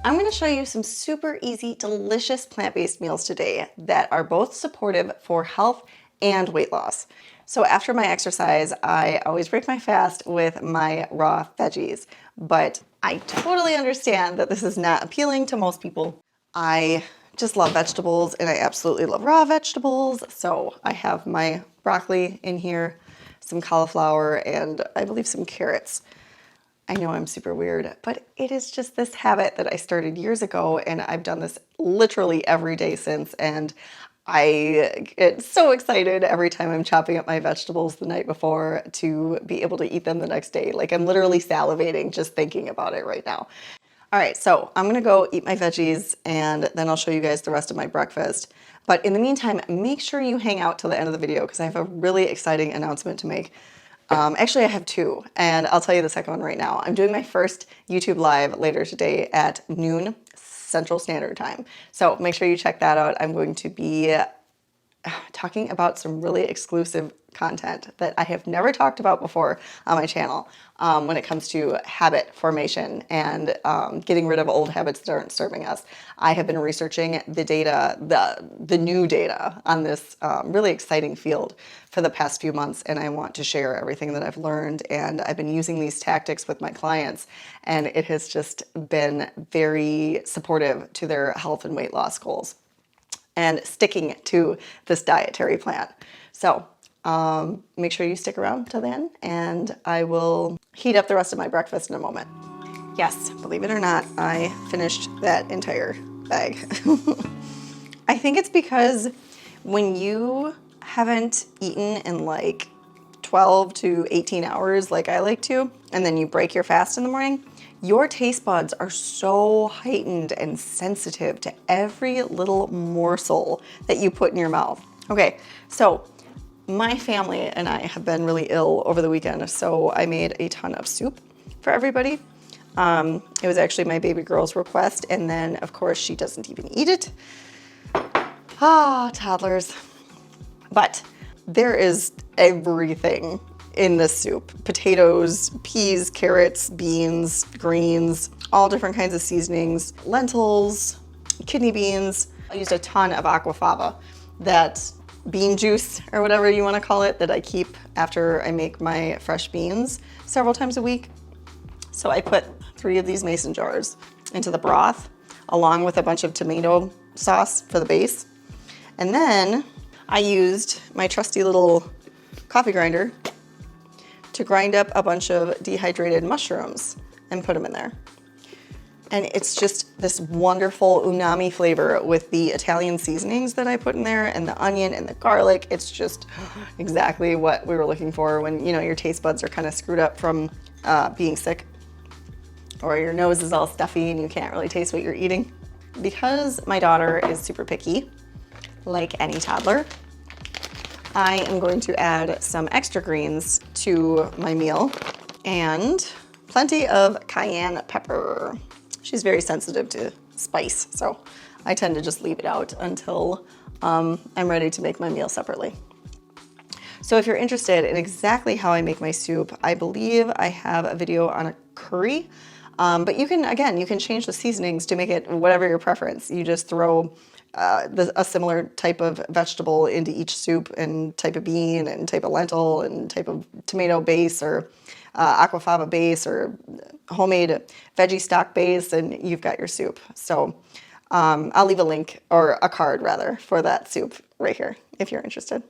I'm going to show you some super easy, delicious plant-based meals today that are both supportive for health and weight loss. So after my exercise, I always break my fast with my raw veggies, but I totally understand that this is not appealing to most people. I just love vegetables and I absolutely love raw vegetables. So I have my broccoli in here, some cauliflower, and I believe some carrots. I know I'm super weird, but it is just this habit that I started years ago, and I've done this literally every day since, and I get so excited every time I'm chopping up my vegetables the night before to be able to eat them the next day. Like, I'm literally salivating just thinking about it right now. All right, so I'm gonna go eat my veggies and then I'll show you guys the rest of my breakfast. But in the meantime, make sure you hang out till the end of the video because I have a really exciting announcement to make. Actually, I have two, and I'll tell you the second one right now. I'm doing my first YouTube Live later today at noon Central Standard Time. So make sure you check that out. I'm going to be talking about some really exclusive content that I have never talked about before on my channel when it comes to habit formation and getting rid of old habits that aren't serving us. I have been researching the data, the new data on this really exciting field for the past few months, and I want to share everything that I've learned. And I've been using these tactics with my clients, and it has just been very supportive to their health and weight loss goals and sticking to this dietary plan. So make sure you stick around till then, and I will heat up the rest of my breakfast in a moment. Yes, believe it or not, I finished that entire bag. I think it's because when you haven't eaten in like 12 to 18 hours like I like to, and then you break your fast in the morning, your taste buds are so heightened and sensitive to every little morsel that you put in your mouth. Okay, so my family and I have been really ill over the weekend, so I made a ton of soup for everybody. It was actually my baby girl's request, and then of course she doesn't even eat it. Ah, toddlers. But there is everything in this soup. Potatoes, peas, carrots, beans, greens, all different kinds of seasonings, lentils, kidney beans. I used a ton of aquafaba, that bean juice or whatever you want to call it, that I keep after I make my fresh beans several times a week. So I put 3 of these mason jars into the broth along with a bunch of tomato sauce for the base. And then I used my trusty little coffee grinder to grind up a bunch of dehydrated mushrooms and put them in there. And it's just this wonderful umami flavor with the Italian seasonings that I put in there and the onion and the garlic. It's just exactly what we were looking for when, you know, your taste buds are kind of screwed up from being sick, or your nose is all stuffy and you can't really taste what you're eating. Because my daughter is super picky, like any toddler, I am going to add some extra greens to my meal and plenty of cayenne pepper. She's very sensitive to spice, so I tend to just leave it out until I'm ready to make my meal separately. So if you're interested in exactly how I make my soup, I believe I have a video on a curry, but you can change the seasonings to make it whatever your preference. You just throw a similar type of vegetable into each soup, and type of bean and type of lentil and type of tomato base, or aquafaba base, or homemade veggie stock base, and you've got your soup. So I'll leave a link, or a card rather, for that soup right here if you're interested.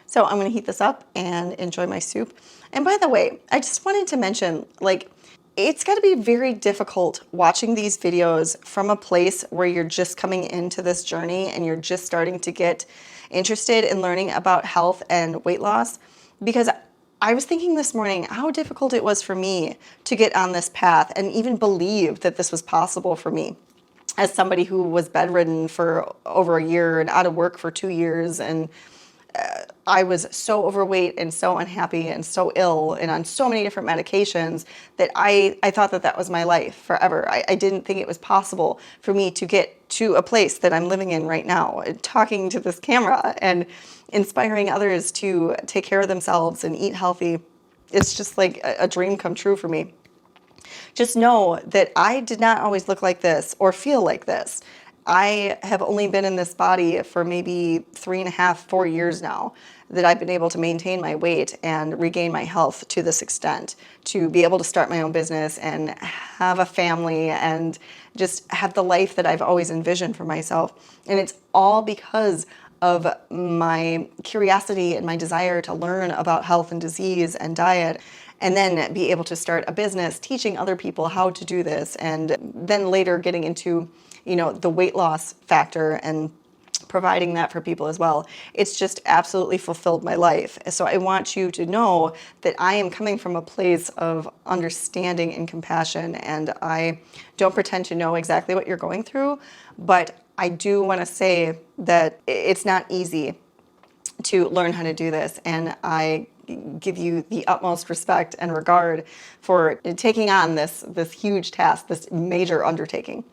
So I'm gonna heat this up and enjoy my soup. And by the way, I just wanted to mention, like, it's got to be very difficult watching these videos from a place where you're just coming into this journey and you're just starting to get interested in learning about health and weight loss, because I was thinking this morning how difficult it was for me to get on this path and even believe that this was possible for me, as somebody who was bedridden for over a year and out of work for 2 years, and I was so overweight and so unhappy and so ill and on so many different medications that I thought that was my life forever. I didn't think it was possible for me to get to a place that I'm living in right now, talking to this camera and inspiring others to take care of themselves and eat healthy. It's just like a dream come true for me. Just know that I did not always look like this or feel like this. I have only been in this body for maybe 3.5, 4 years now that I've been able to maintain my weight and regain my health to this extent, to be able to start my own business and have a family and just have the life that I've always envisioned for myself. And it's all because of my curiosity and my desire to learn about health and disease and diet, and then be able to start a business teaching other people how to do this, and then later getting into, the weight loss factor and providing that for people as well. It's just absolutely fulfilled my life. So I want you to know that I am coming from a place of understanding and compassion, and I don't pretend to know exactly what you're going through, but I do want to say that it's not easy to learn how to do this, and I give you the utmost respect and regard for taking on this huge task, this major undertaking,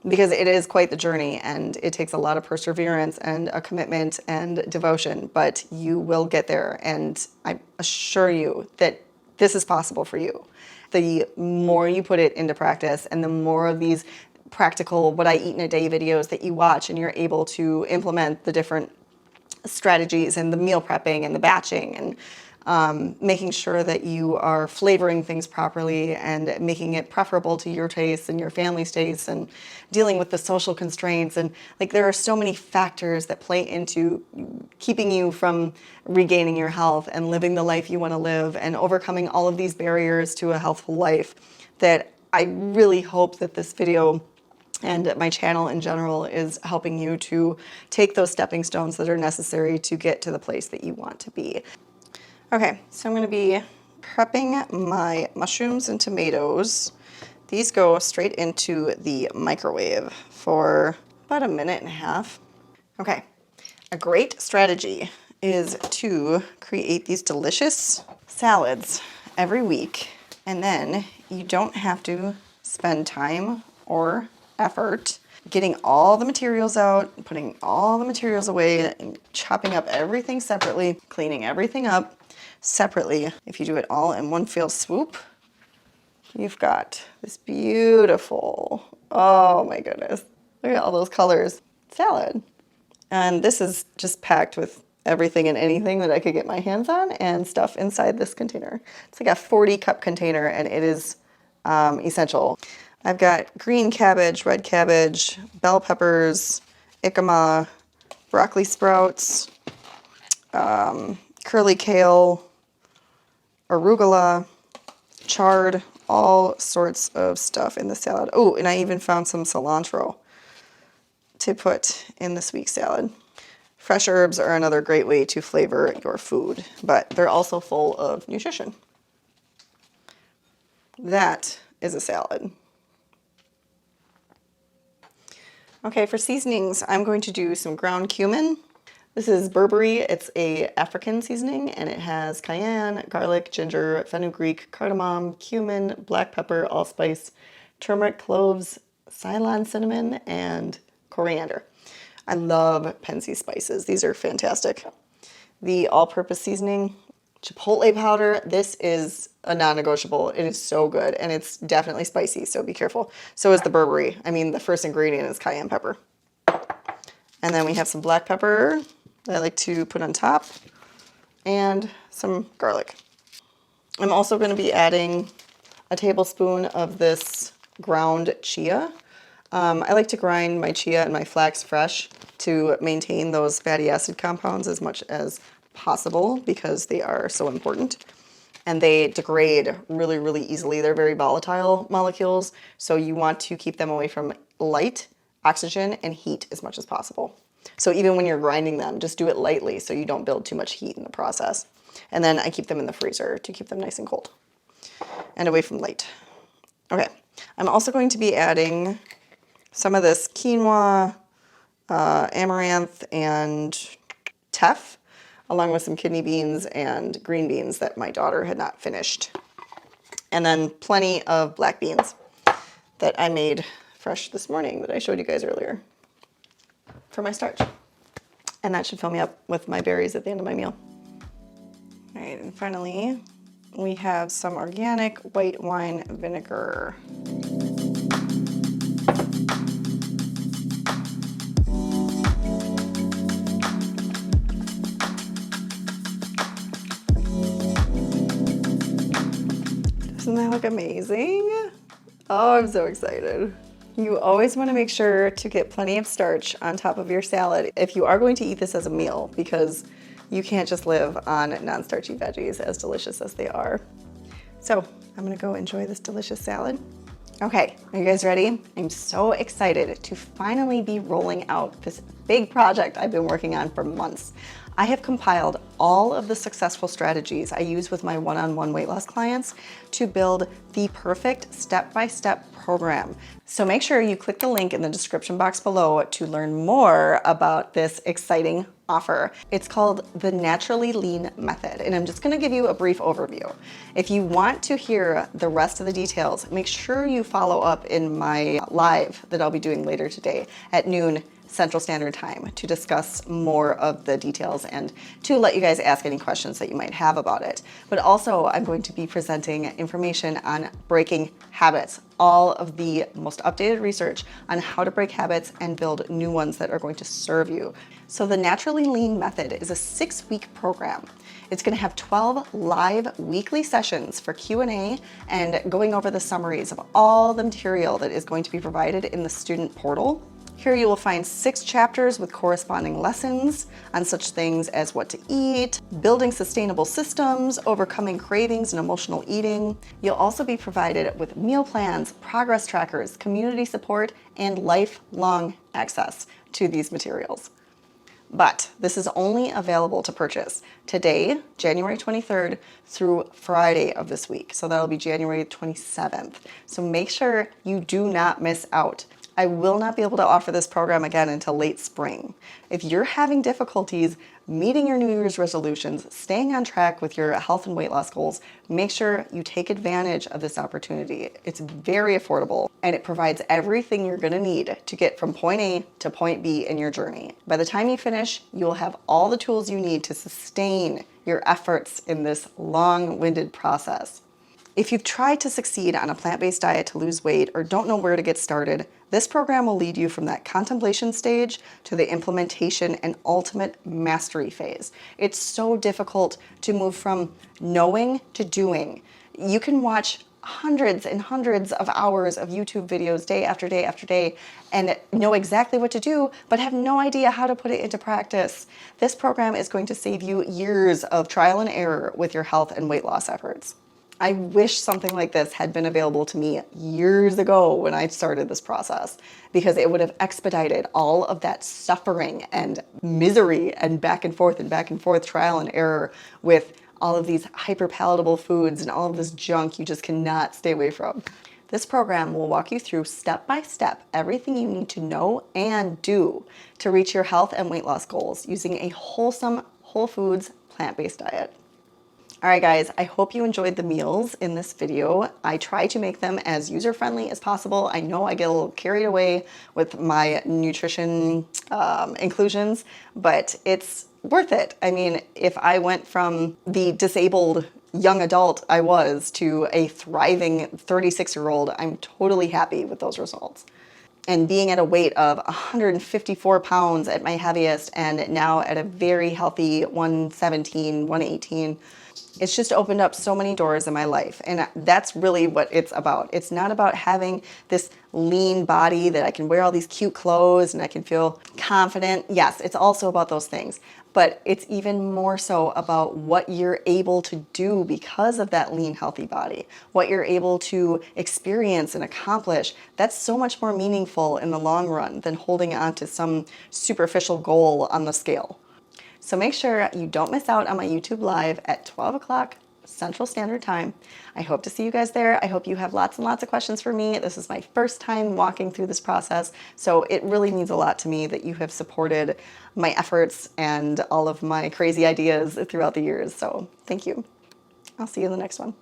because it is quite the journey, and it takes a lot of perseverance and a commitment and devotion, but you will get there, and I assure you that this is possible for you. The more you put it into practice, and the more of these practical what I eat in a day videos that you watch, and you're able to implement the different strategies and the meal prepping and the batching, and making sure that you are flavoring things properly and making it preferable to your taste and your family's taste, and dealing with the social constraints. And there are so many factors that play into keeping you from regaining your health and living the life you want to live and overcoming all of these barriers to a healthful life, that I really hope that this video and my channel in general is helping you to take those stepping stones that are necessary to get to the place that you want to be. Okay, so I'm going to be prepping my mushrooms and tomatoes. These go straight into the microwave for about 1.5 minutes. Okay, a great strategy is to create these delicious salads every week, and then you don't have to spend time or effort getting all the materials out, putting all the materials away, and chopping up everything separately, cleaning everything up separately. If you do it all in one fell swoop, you've got this beautiful, oh my goodness, look at all those colors, salad. And this is just packed with everything and anything that I could get my hands on, and stuff inside this container. It's like a 40-cup container, and it is essential. I've got green cabbage, red cabbage, bell peppers, jicama, broccoli sprouts, curly kale, arugula, chard, all sorts of stuff in the salad. Oh, and I even found some cilantro to put in this week's salad. Fresh herbs are another great way to flavor your food, but they're also full of nutrition. That is a salad. Okay, for seasonings, I'm going to do some ground cumin. This is Burberry. It's a African seasoning, and it has cayenne, garlic, ginger, fenugreek, cardamom, cumin, black pepper, allspice, turmeric, cloves, Ceylon cinnamon, and coriander. I love Pensy spices. These are fantastic. The all-purpose seasoning, chipotle powder. This is a non-negotiable. It is so good, and it's definitely spicy, so be careful. So is the Burberry. I mean, the first ingredient is cayenne pepper. And then we have some black pepper that I like to put on top, and some garlic. I'm also going to be adding a tablespoon of this ground chia. I like to grind my chia and my flax fresh to maintain those fatty acid compounds as much as possible, because they are so important. And they degrade really, really easily. They're very volatile molecules, so you want to keep them away from light, oxygen, and heat as much as possible. So even when you're grinding them, just do it lightly so you don't build too much heat in the process. And then I keep them in the freezer to keep them nice and cold and away from light. Okay, I'm also going to be adding some of this quinoa, amaranth, and teff, along with some kidney beans and green beans that my daughter had not finished. And then plenty of black beans that I made fresh this morning that I showed you guys earlier for my starch. And that should fill me up with my berries at the end of my meal. All right, and finally, we have some organic white wine vinegar. Doesn't that look amazing? Oh, I'm so excited. You always want to make sure to get plenty of starch on top of your salad if you are going to eat this as a meal, because you can't just live on non-starchy veggies, as delicious as they are. So I'm gonna go enjoy this delicious salad. Okay, are you guys ready? I'm so excited to finally be rolling out this big project I've been working on for months. I have compiled all of the successful strategies I use with my one-on-one weight loss clients to build the perfect step-by-step program. So make sure you click the link in the description box below to learn more about this exciting offer. It's called the Naturally Lean Method, and I'm just gonna give you a brief overview. If you want to hear the rest of the details, make sure you follow up in my live that I'll be doing later today at noon Central Standard Time to discuss more of the details and to let you guys ask any questions that you might have about it. But also, I'm going to be presenting information on breaking habits, all of the most updated research on how to break habits and build new ones that are going to serve you. So the Naturally Lean Method is a 6-week program. It's going to have 12 live weekly sessions for Q&A and going over the summaries of all the material that is going to be provided in the student portal. Here you will find 6 chapters with corresponding lessons on such things as what to eat, building sustainable systems, overcoming cravings and emotional eating. You'll also be provided with meal plans, progress trackers, community support, and lifelong access to these materials. But this is only available to purchase today, January 23rd, through Friday of this week. So that'll be January 27th. So make sure you do not miss out. I will not be able to offer this program again until late spring. If you're having difficulties meeting your New Year's resolutions, staying on track with your health and weight loss goals, make sure you take advantage of this opportunity. It's very affordable and it provides everything you're gonna need to get from point A to point B in your journey. By the time you finish, you'll have all the tools you need to sustain your efforts in this long-winded process. If you've tried to succeed on a plant-based diet to lose weight or don't know where to get started, this program will lead you from that contemplation stage to the implementation and ultimate mastery phase. It's so difficult to move from knowing to doing. You can watch hundreds and hundreds of hours of YouTube videos day after day after day and know exactly what to do, but have no idea how to put it into practice. This program is going to save you years of trial and error with your health and weight loss efforts. I wish something like this had been available to me years ago when I started this process, because it would have expedited all of that suffering and misery and back and forth trial and error with all of these hyper palatable foods and all of this junk you just cannot stay away from. This program will walk you through step by step everything you need to know and do to reach your health and weight loss goals using a wholesome, whole foods, plant-based diet. All right, guys, I hope you enjoyed the meals in this video. I try to make them as user-friendly as possible. I know I get a little carried away with my nutrition inclusions, but it's worth it. I mean, if I went from the disabled young adult I was to a thriving 36-year-old, I'm totally happy with those results. And being at a weight of 154 pounds at my heaviest and now at a very healthy 117, 118, it's just opened up so many doors in my life. And that's really what it's about. It's not about having this lean body that I can wear all these cute clothes and I can feel confident. Yes, it's also about those things. But it's even more so about what you're able to do because of that lean, healthy body, what you're able to experience and accomplish. That's so much more meaningful in the long run than holding on to some superficial goal on the scale. So make sure you don't miss out on my YouTube Live at 12 o'clock Central Standard Time. I hope to see you guys there. I hope you have lots and lots of questions for me. This is my first time walking through this process, so it really means a lot to me that you have supported my efforts and all of my crazy ideas throughout the years. So thank you. I'll see you in the next one.